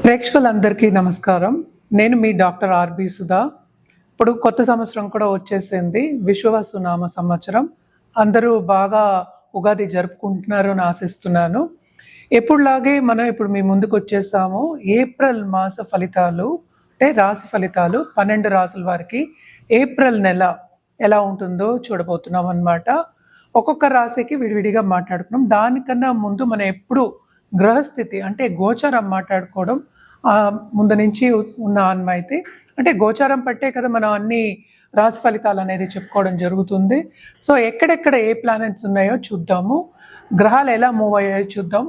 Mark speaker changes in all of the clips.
Speaker 1: ప్రేక్షకులందరికీ నమస్కారం. నేను మీ డాక్టర్ ఆర్బి సుధా. ఇప్పుడు కొత్త సంవత్సరం కూడా వచ్చేసింది. విశ్వవసునామ సంవత్సరం. అందరూ బాగా ఉగాది జరుపుకుంటున్నారు అని ఆశిస్తున్నాను. ఎప్పుడులాగే మనం ఇప్పుడు మీ ముందుకు వచ్చేసాము. ఏప్రిల్ మాస ఫలితాలు అంటే రాశి ఫలితాలు 12 రాసుల వారికి ఏప్రిల్ నెల ఎలా ఉంటుందో చూడబోతున్నాం అన్నమాట. ఒక్కొక్క రాశికి విడివిడిగా మాట్లాడుకున్నాం. దానికన్నా ముందు మనం ఎప్పుడు గ్రహస్థితి అంటే గోచారం మాట్లాడుకోవడం ముందు నుంచి ఉన్న ఆన్మైతే. అంటే గోచారం పట్టే కదా మనం అన్ని రాశి ఫలితాలు అనేది చెప్పుకోవడం జరుగుతుంది. సో ఎక్కడెక్కడ ఏ ప్లానెట్స్ ఉన్నాయో చూద్దాము, గ్రహాలు ఎలా మూవ్ అయ్యాయో చూద్దాం.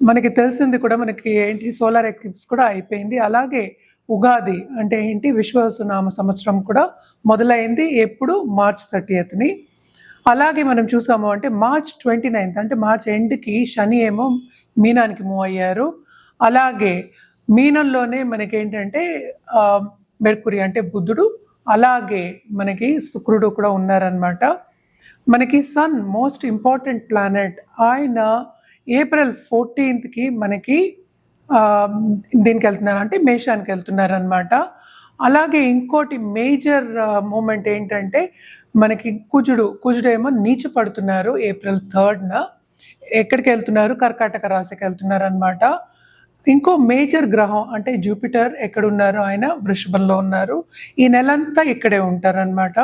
Speaker 1: మనకి తెలిసింది కూడా, మనకి ఏంటి సోలార్ ఎక్లిప్స్ కూడా అయిపోయింది. అలాగే ఉగాది అంటే ఏంటి విశ్వవసునామ సంవత్సరం కూడా మొదలైంది. ఎప్పుడు మార్చ్ 30ని. అలాగే మనం చూసాము అంటే మార్చ్ 29 అంటే మార్చ్ ఎండ్కి శని ఏమో మీనానికి మూవ్ అయ్యారు. అలాగే మీనంలోనే మనకేంటంటే మెర్కురీ అంటే బుధుడు, అలాగే మనకి శుక్రుడు కూడా ఉన్నారనమాట. మనకి సన్ మోస్ట్ ఇంపార్టెంట్ ప్లానెట్, ఆయన ఏప్రిల్ 14కి మనకి దీనికి వెళ్తున్నారు అంటే మేషానికి వెళ్తున్నారనమాట. అలాగే ఇంకోటి మేజర్ మూమెంట్ ఏంటంటే మనకి కుజుడేమో నీచ పడుతున్నారు ఏప్రిల్ 3న. ఎక్కడికి వెళ్తున్నారు? కర్కాటక రాశికి వెళ్తున్నారు అనమాట. ఇంకో మేజర్ గ్రహం అంటే జూపిటర్ ఎక్కడున్నారు? ఆయన వృషభంలో ఉన్నారు. ఈ నెలంతా ఇక్కడే ఉంటారనమాట.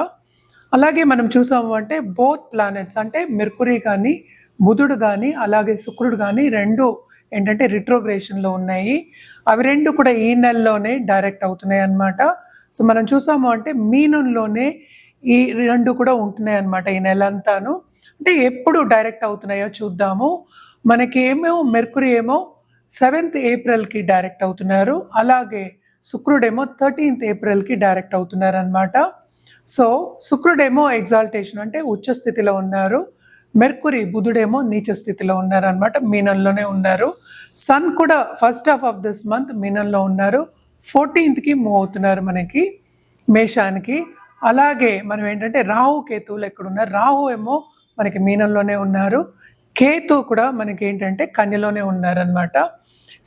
Speaker 1: అలాగే మనం చూసాము అంటే బోత్ ప్లానెట్స్ అంటే మెర్కురీ కానీ బుధుడు కానీ అలాగే శుక్రుడు కానీ రెండు ఏంటంటే రిట్రోగ్రేషన్లో ఉన్నాయి. అవి రెండు కూడా ఈ నెలలోనే డైరెక్ట్ అవుతున్నాయి అన్నమాట. సో మనం చూసాము అంటే మీనంలోనే ఈ రెండు కూడా ఉంటున్నాయి అన్నమాట ఈ నెలంతాను. అంటే ఎప్పుడు డైరెక్ట్ అవుతున్నాయో చూద్దాము. మనకి ఏమో మెర్కురీ ఏమో 7th ఏప్రిల్కి డైరెక్ట్ అవుతున్నారు. అలాగే శుక్రుడేమో 13th ఏప్రిల్కి డైరెక్ట్ అవుతున్నారు అనమాట. సో శుక్రుడేమో ఎగ్జాల్టేషన్ అంటే ఉచ్చ స్థితిలో ఉన్నారు. మెర్కురీ బుధుడేమో నీచ స్థితిలో ఉన్నారు అనమాట. మీనంలోనే ఉన్నారు. సన్ కూడా first half of this month మీనంలో ఉన్నారు. 14థ్కి మూవ్ అవుతున్నారు మనకి మేషానికి. అలాగే మనం ఏంటంటే రాహు కేతువులు ఎక్కడున్నారు? రాహు ఏమో మనకి మీనంలోనే ఉన్నారు. కేతు కూడా మనకి ఏంటంటే కన్యలోనే ఉన్నారనమాట.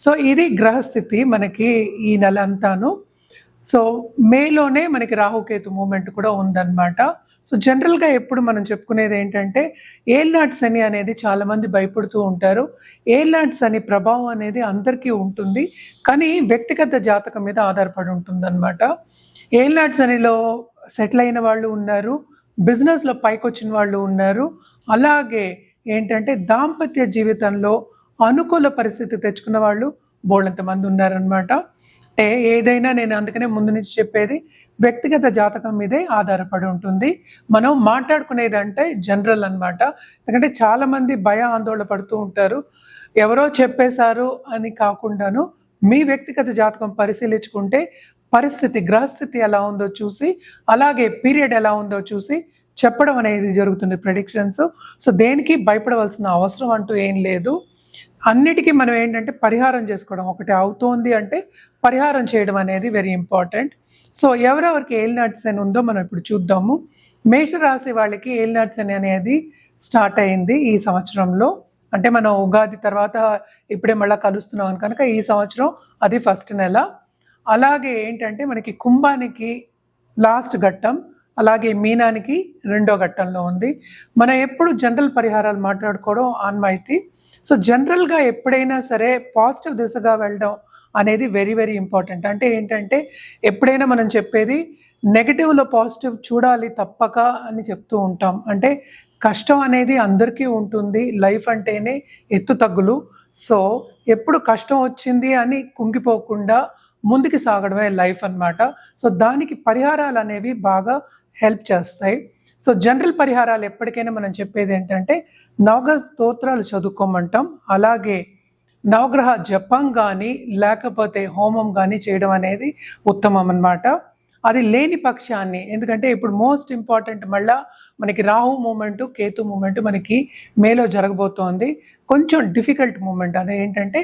Speaker 1: సో ఇది గ్రహస్థితి మనకి ఈ నెల అంతాను. సో మేలోనే మనకి రాహుకేతు మూమెంట్ కూడా ఉందన్నమాట. సో జనరల్గా ఎప్పుడు మనం చెప్పుకునేది ఏంటంటే ఏల్నాటి శని అనేది చాలామంది భయపడుతూ ఉంటారు. ఏల్నాటి శని ప్రభావం అనేది అందరికీ ఉంటుంది, కానీ వ్యక్తిగత జాతకం మీద ఆధారపడి ఉంటుందన్నమాట. ఏల్నాటి శనిలో సెటిల్ అయిన వాళ్ళు ఉన్నారు, బిజినెస్లో పైకి వచ్చిన వాళ్ళు ఉన్నారు. అలాగే ఏంటంటే దాంపత్య జీవితంలో అనుకూల పరిస్థితి తెచ్చుకున్న వాళ్ళు బోళ్ళంత మంది ఉన్నారనమాట. అంటే ఏదైనా నేను అందుకనే ముందు నుంచి చెప్పేది వ్యక్తిగత జాతకం మీదే ఆధారపడి ఉంటుంది. మనం మాట్లాడుకునేది అంటే జనరల్ అనమాట. ఎందుకంటే చాలామంది భయ ఆందోళన పడుతూ ఉంటారు. ఎవరో చెప్పేశారు అని కాకుండాను మీ వ్యక్తిగత జాతకం పరిశీలించుకుంటే పరిస్థితి గ్రహస్థితి ఎలా ఉందో చూసి, అలాగే పీరియడ్ ఎలా ఉందో చూసి చెప్పడం అనేది జరుగుతుంది, ప్రెడిక్షన్స్. సో దేనికి భయపడవలసిన అవసరం అంటూ ఏం లేదు. అన్నిటికీ మనం ఏంటంటే పరిహారం చేసుకోవడం, ఒకటి అవుతోంది అంటే పరిహారం చేయడం అనేది వెరీ ఇంపార్టెంట్. సో ఎవరెవరికి ఏలినాటి శని ఉందో మనం ఇప్పుడు చూద్దాము. మేషరాశి వాళ్ళకి ఏలినాటి శని అనేది స్టార్ట్ అయింది ఈ సంవత్సరంలో. అంటే మనం ఉగాది తర్వాత ఇప్పుడే మళ్ళీ కలుస్తున్నాం కనుక ఈ సంవత్సరం అది ఫస్ట్ నెల. అలాగే ఏంటంటే మనకి కుంభానికి లాస్ట్ ఘట్టం, అలాగే మీనానికి రెండో ఘట్టంలో ఉంది. మనం ఎప్పుడు జనరల్ పరిహారాలు మాట్లాడుకోవడం ఆన్మైతి. సో జనరల్గా ఎప్పుడైనా సరే పాజిటివ్ దిశగా వెళ్ళడం అనేది వెరీ వెరీ ఇంపార్టెంట్. అంటే ఏంటంటే ఎప్పుడైనా మనం చెప్పేది నెగటివ్లో పాజిటివ్ చూడాలి తప్పక అని చెప్తూ ఉంటాం. అంటే కష్టం అనేది అందరికీ ఉంటుంది, లైఫ్ అంటేనే ఎత్తు తగ్గులు. సో ఎప్పుడు కష్టం వచ్చింది అని కుంగిపోకుండా ముందుకు సాగడమే లైఫ్ అన్నమాట. సో దానికి పరిహారాలు అనేవి బాగా హెల్ప్ చేస్తాయి. సో జనరల్ పరిహారాలు ఎప్పటికైనా మనం చెప్పేది ఏంటంటే నవగ్రహ స్తోత్రాలు చదువుకోమంటాం. అలాగే నవగ్రహ జపం కానీ లేకపోతే హోమం కానీ చేయడం అనేది ఉత్తమం అన్నమాట. అది లేని పక్షాన్ని, ఎందుకంటే ఇప్పుడు మోస్ట్ ఇంపార్టెంట్ మళ్ళా మనకి రాహు మూమెంటు కేతు మూమెంటు మనకి మేలో జరగబోతోంది. కొంచెం డిఫికల్ట్ మూమెంట్. అదేంటంటే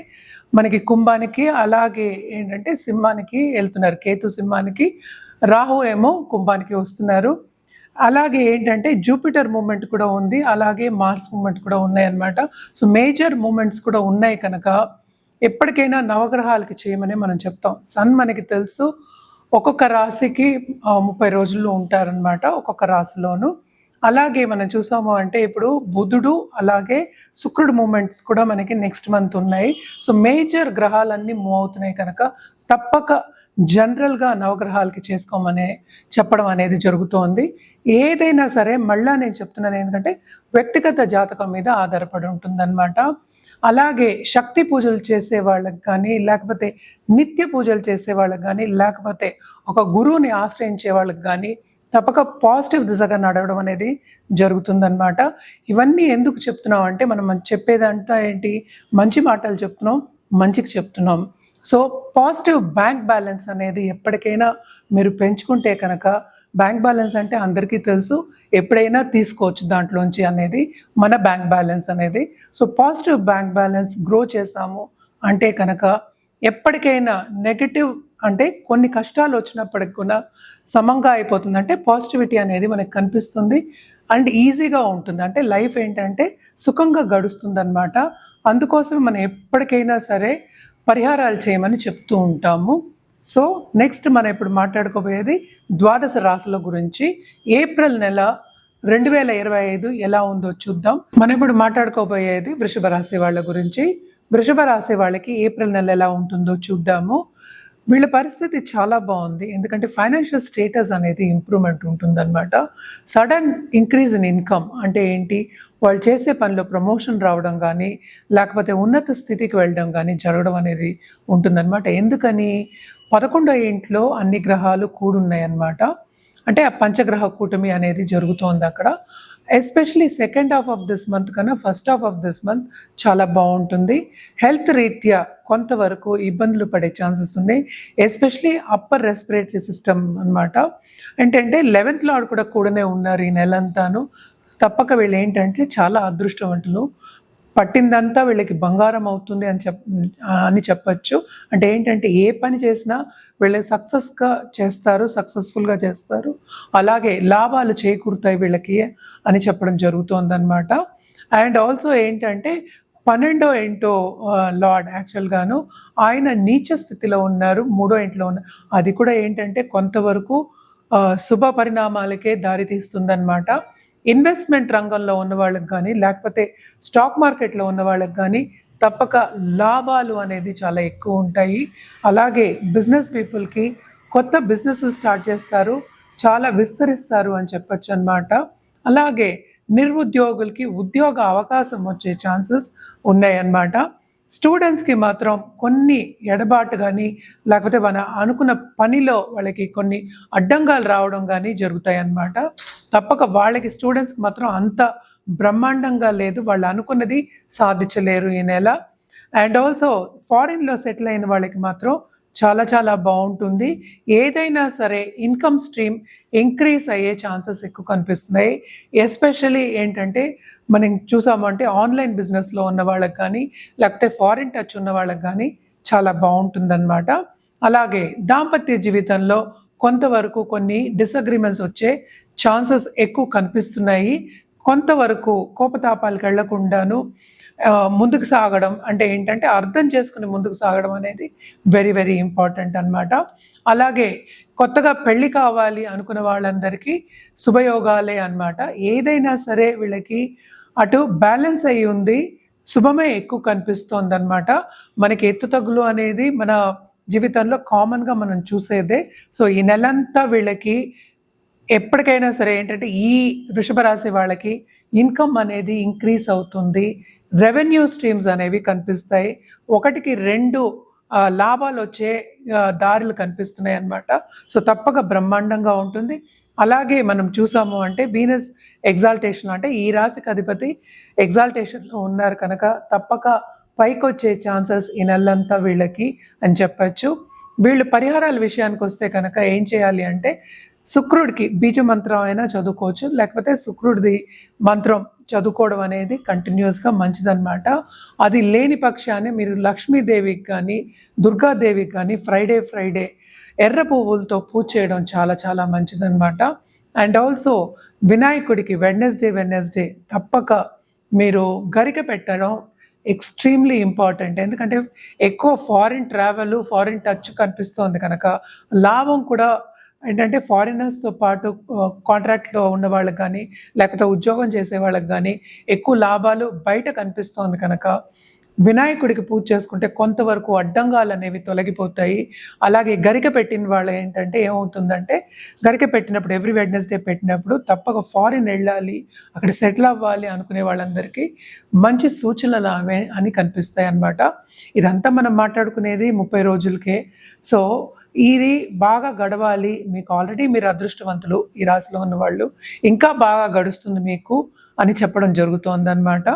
Speaker 1: మనకి కుంభానికి అలాగే ఏంటంటే సింహానికి వెళ్తున్నారు. కేతు సింహానికి, రాహు ఏమో కుంభానికి వస్తున్నారు. అలాగే ఏంటంటే జూపిటర్ మూమెంట్ కూడా ఉంది, అలాగే మార్స్ మూమెంట్ కూడా ఉన్నాయి అన్నమాట. సో మేజర్ మూమెంట్స్ కూడా ఉన్నాయి కనుక ఎప్పటికైనా నవగ్రహాలకి చేయమని మనం చెప్తాం. సన్ మనకి తెలుసు ఒక్కొక్క రాశికి 30 రోజులు ఉంటారనమాట ఒక్కొక్క రాశిలోను. అలాగే మనం చూసాము అంటే ఇప్పుడు బుధుడు అలాగే శుక్రుడు మూమెంట్స్ కూడా మనకి నెక్స్ట్ మంత్ ఉన్నాయి. సో మేజర్ గ్రహాలన్నీ మూవ్ అవుతున్నాయి కనుక తప్పక జనరల్గా నవగ్రహాలకి చేసుకోమని చెప్పడం అనేది జరుగుతోంది. ఏదైనా సరే మళ్ళా నేను చెప్తున్నాను ఏంటంటే వ్యక్తిగత జాతకం మీద ఆధారపడి ఉంటుందన్నమాట. అలాగే శక్తి పూజలు చేసే వాళ్ళకి కానీ, లేకపోతే నిత్య పూజలు చేసే వాళ్ళకి కానీ, లేకపోతే ఒక గురువుని ఆశ్రయించే వాళ్ళకి కానీ తప్పక పాజిటివ్ దిశగా నడవడం అనేది జరుగుతుందన్నమాట. ఇవన్నీ ఎందుకు చెప్తున్నాం అంటే మనం చెప్పేదంతా ఏంటి, మంచి మాటలు చెప్తున్నాం, మంచికి చెప్తున్నాం. సో పాజిటివ్ బ్యాంక్ బ్యాలెన్స్ అనేది ఎప్పటికైనా మీరు పెంచుకుంటే కనుక, బ్యాంక్ బ్యాలెన్స్ అంటే అందరికీ తెలుసు, ఎప్పుడైనా తీసుకోవచ్చు దాంట్లోంచి అనేది మన బ్యాంక్ బ్యాలెన్స్ అనేది. So positive bank balance grow చేసాము అంటే కనుక ఎప్పటికైనా నెగటివ్ అంటే కొన్ని కష్టాలు వచ్చినప్పటికి కూడా సమంగా అయిపోతుంది. అంటే పాజిటివిటీ అనేది మనకు కనిపిస్తుంది అండ్ ఈజీగా ఉంటుంది. అంటే లైఫ్ ఏంటంటే సుఖంగా గడుస్తుంది అనమాట. అందుకోసం మనం ఎప్పటికైనా సరే పరిహారాలు చేయమని చెప్తూ ఉంటాము. సో నెక్స్ట్ మనం ఇప్పుడు మాట్లాడుకోబోయేది ద్వాదశ రాశుల గురించి. ఏప్రిల్ నెల 2025 ఎలా ఉందో చూద్దాం. మనం ఇప్పుడు మాట్లాడుకోబోయేది వృషభ రాశి వాళ్ళ గురించి. వృషభ రాశి వాళ్ళకి ఏప్రిల్ నెల ఎలా ఉంటుందో చూద్దాము. వీళ్ళ పరిస్థితి చాలా బాగుంది, ఎందుకంటే ఫైనాన్షియల్ స్టేటస్ అనేది ఇంప్రూవ్మెంట్ ఉంటుందన్నమాట. సడన్ ఇంక్రీజ్ ఇన్ ఇన్కమ్ అంటే ఏంటి, వాళ్ళు చేసే పనిలో ప్రమోషన్ రావడం కానీ, లేకపోతే ఉన్నత స్థితికి వెళ్ళడం కానీ జరగడం అనేది ఉంటుందన్నమాట. ఎందుకని, 11వ ఇంట్లో అన్ని గ్రహాలు కూడున్నాయి అన్నమాట. అంటే ఆ పంచగ్రహ కూటమి అనేది జరుగుతోంది అక్కడ. Especially second half of this month కన్నా first half of this month చాలా బాగుంటుంది. హెల్త్ రీత్యా కొంతవరకు ఇబ్బందులు పడే ఛాన్సెస్ ఉన్నాయి, ఎస్పెషలీ అప్పర్ రెస్పిరేటరీ సిస్టమ్ అనమాట. ఏంటంటే 11th లార్డ్ కూడా కూడానే ఉన్నారు ఈ నెలంతాను. తప్పక వీళ్ళు ఏంటంటే చాలా అదృష్టవంతులు, పట్టిందంతా వీళ్ళకి బంగారం అవుతుంది అని చెప్పచ్చు. అంటే ఏంటంటే ఏ పని చేసినా వీళ్ళు సక్సెస్ఫుల్గా చేస్తారు, అలాగే లాభాలు చేకూరుతాయి వీళ్ళకి అని చెప్పడం జరుగుతోందన్నమాట. అండ్ ఆల్సో ఏంటంటే 12వ ఇంటో లార్డ్ యాక్చువల్గాను ఆయన నీచ స్థితిలో ఉన్నారు, 3వ ఇంట్లో ఉన్నారు. అది కూడా ఏంటంటే కొంతవరకు శుభ పరిణామాలకే దారితీస్తుందన్నమాట. ఇన్వెస్ట్మెంట్ రంగంలో ఉన్న వాళ్ళకి కానీ, లేకపోతే స్టాక్ మార్కెట్లో ఉన్న వాళ్ళకి కానీ తప్పక లాభాలు అనేది చాలా ఎక్కువ ఉంటాయి. అలాగే బిజినెస్ పీపుల్కి కొత్త బిజినెస్ స్టార్ట్ చేస్తారు, చాలా విస్తరిస్తారు అని చెప్పచ్చు అన్నమాట. అలాగే నిరుద్యోగులకి ఉద్యోగ అవకాశం వచ్చే ఛాన్సెస్ ఉన్నాయన్నమాట. స్టూడెంట్స్కి మాత్రం కొన్ని ఎడబాటు కానీ, లేకపోతే మన అనుకున్న పనిలో వాళ్ళకి కొన్ని అడ్డంగాలు రావడం కానీ జరుగుతాయి అన్నమాట. తప్పక వాళ్ళకి స్టూడెంట్స్కి మాత్రం అంత బ్రహ్మాండంగా లేదు, వాళ్ళు అనుకున్నది సాధించలేరు ఈ నెల. అండ్ ఆల్సో ఫారిన్లో సెటిల్ అయిన వాళ్ళకి మాత్రం చాలా చాలా బాగుంటుంది. ఏదైనా సరే ఇన్కమ్ స్ట్రీమ్ ఇంక్రీజ్ అయ్యే ఛాన్సెస్ ఎక్కువ కనిపిస్తున్నాయి. ఎస్పెషలీ ఏంటంటే మనం చూసామంటే ఆన్లైన్ బిజినెస్లో ఉన్న వాళ్ళకి కానీ, లేకపోతే ఫారిన్ టచ్ ఉన్న వాళ్ళకి కానీ చాలా బాగుంటుందన్నమాట. అలాగే దాంపత్య జీవితంలో కొంతవరకు కొన్ని డిసగ్రిమెంట్స్ వచ్చే ఛాన్సెస్ ఎక్కువ కనిపిస్తున్నాయి. కొంతవరకు కోపతాపాలకు వెళ్లకుండాను ముందుకు సాగడం అంటే ఏంటంటే అర్థం చేసుకుని ముందుకు సాగడం అనేది వెరీ వెరీ ఇంపార్టెంట్ అన్నమాట. అలాగే కొత్తగా పెళ్లి కావాలి అనుకున్న వాళ్ళందరికీ శుభయోగాలే అన్నమాట. ఏదైనా సరే వీళ్ళకి అటు బ్యాలెన్స్ అయ్యి ఉంది, శుభమే ఎక్కువ కనిపిస్తోంది అనమాట. మనకి ఎత్తుతగ్గులు అనేది మన జీవితంలో కామన్గా మనం చూసేదే. సో ఈ నెలంతా వీళ్ళకి ఎప్పటికైనా సరే ఏంటంటే ఈ వృషభ రాశి వాళ్ళకి ఇన్కమ్ అనేది ఇంక్రీజ్ అవుతుంది, రెవెన్యూ స్ట్రీమ్స్ అనేవి కనిపిస్తాయి, 1కి 2 లాభాలు వచ్చే దారులు కనిపిస్తున్నాయి అన్నమాట. సో తప్పక బ్రహ్మాండంగా ఉంటుంది. అలాగే మనం చూసాము అంటే వీనస్ ఎగ్జాల్టేషన్ అంటే ఈ రాశికి అధిపతి ఎగ్జాల్టేషన్లో ఉన్నారు కనుక తప్పక పైకి వచ్చే ఛాన్సెస్ ఈ నెలంతా వీళ్ళకి అని చెప్పచ్చు. వీళ్ళు పరిహారాల విషయానికి వస్తే కనుక ఏం చేయాలి అంటే శుక్రుడికి బీజ మంత్రం అయినా చదువుకోవచ్చు, లేకపోతే శుక్రుడిది మంత్రం చదువుకోవడం అనేది కంటిన్యూస్గా మంచిదన్నమాట. అది లేని పక్షాన్ని మీరు లక్ష్మీదేవికి కానీ దుర్గాదేవికి కానీ ఫ్రైడే ఎర్ర పువ్వులతో పూజ చేయడం చాలా చాలా మంచిదన్నమాట. అండ్ ఆల్సో వినాయకుడికి వెడ్నెస్డే తప్పక మీరు గరిక పెట్టడం ఎక్స్‌ట్రీమ్‌లీ ఇంపార్టెంట్. ఎందుకంటే ఎక్కువ ఫారిన్ ట్రావెల్, ఫారిన్ టచ్ కనిపిస్తోంది కనుక, లాభం కూడా ఏంటంటే ఫారినర్స్‌తో పాటు కాంట్రాక్ట్‌లో ఉన్న వాళ్ళకి గానీ, లేకపోతే ఉద్యోగం చేసే వాళ్ళకి గానీ, ఎక్కువ లాభాలు బయట కనిపిస్తోంది కనుక, వినాయకుడికి పూజ చేసుకుంటే కొంతవరకు అడ్డంగాలనేవి తొలగిపోతాయి. అలాగే గరిక పెట్టిన వాళ్ళు ఏంటంటే ఏమవుతుందంటే, గరిక పెట్టినప్పుడు ఎవ్రీ వెడ్నెస్‌డే పెట్టినప్పుడు తప్పక ఫారిన్ ఎళ్ళాలి, అక్కడ సెటిల్ అవ్వాలి అనుకునే వాళ్ళందరికీ మంచి సూచనలు అవే అని కనిపిస్తాయన్నమాట. ఇదంతా మనం మాట్లాడుకునేది 30 రోజులకే. సో, ఇది బాగా గడవాలి. మీకు ఆల్రెడీ మీరు అదృష్టవంతులు ఈ రాశిలో ఉన్నవాళ్ళు. ఇంకా బాగా గడుస్తుంది మీకు అని చెప్పడం జరుగుతోందన్నమాట.